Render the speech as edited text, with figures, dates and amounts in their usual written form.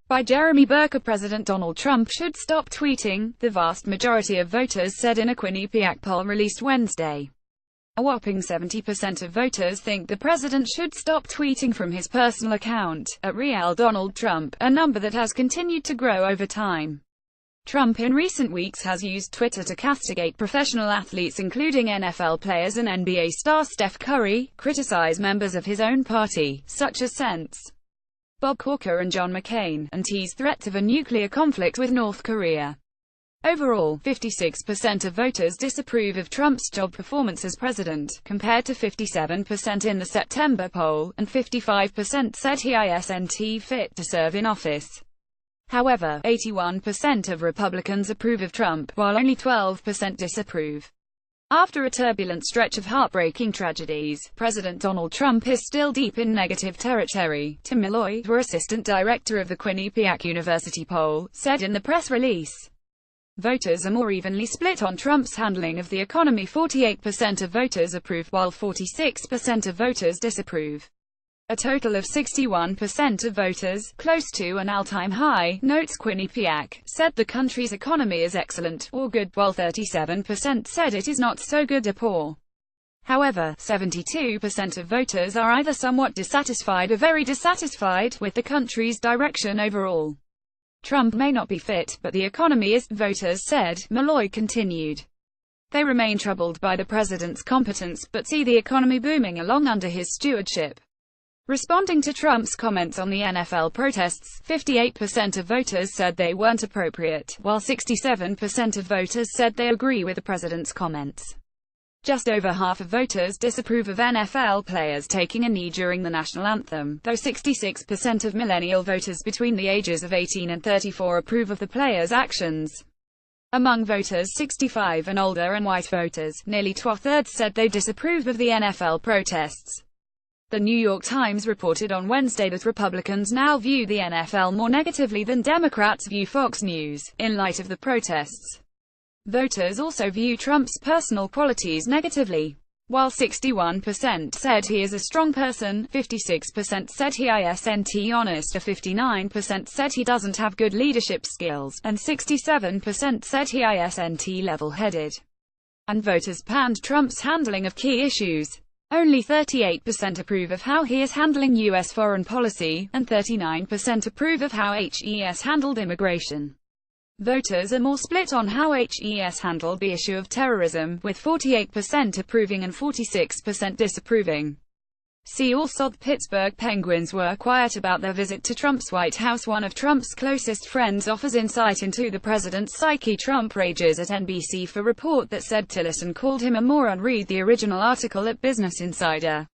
By Jeremy Burke. President Donald Trump should stop tweeting, the vast majority of voters said in a Quinnipiac poll released Wednesday. A whopping 70% of voters think the president should stop tweeting from his personal account, @RealDonaldTrump, a number that has continued to grow over time. Trump in recent weeks has used Twitter to castigate professional athletes including NFL players and NBA star Steph Curry, criticize members of his own party, such as Sense. Bob Corker and John McCain, and tease threats of a nuclear conflict with North Korea. Overall, 56% of voters disapprove of Trump's job performance as president, compared to 57% in the September poll, and 55% said he isn't fit to serve in office. However, 81% of Republicans approve of Trump, while only 12% disapprove. After a turbulent stretch of heartbreaking tragedies, President Donald Trump is still deep in negative territory, Tim Malloy, assistant director of the Quinnipiac University poll, said in the press release. Voters are more evenly split on Trump's handling of the economy. 48% of voters approve, while 46% of voters disapprove. A total of 61% of voters, close to an all-time high, notes Quinnipiac, said the country's economy is excellent, or good, while 37% said it is not so good or poor. However, 72% of voters are either somewhat dissatisfied or very dissatisfied with the country's direction overall. Trump may not be fit, but the economy is, voters said, Malloy continued. They remain troubled by the president's competence, but see the economy booming along under his stewardship. Responding to Trump's comments on the NFL protests, 58% of voters said they weren't appropriate, while 67% of voters said they agree with the president's comments. Just over half of voters disapprove of NFL players taking a knee during the national anthem, though 66% of millennial voters between the ages of 18 and 34 approve of the players' actions. Among voters 65 and older and white voters, nearly two-thirds said they disapprove of the NFL protests. The New York Times reported on Wednesday that Republicans now view the NFL more negatively than Democrats view Fox News, in light of the protests. Voters also view Trump's personal qualities negatively. While 61% said he is a strong person, 56% said he isn't honest, 59% said he doesn't have good leadership skills, and 67% said he isn't level-headed. And voters panned Trump's handling of key issues. Only 38% approve of how he is handling U.S. foreign policy, and 39% approve of how HES handled immigration. Voters are more split on how HES handled the issue of terrorism, with 48% approving and 46% disapproving. See also, the Pittsburgh Penguins were quiet about their visit to Trump's White House. One of Trump's closest friends offers insight into the president's psyche. Trump rages at NBC for report that said Tillerson called him a moron. Read the original article at Business Insider.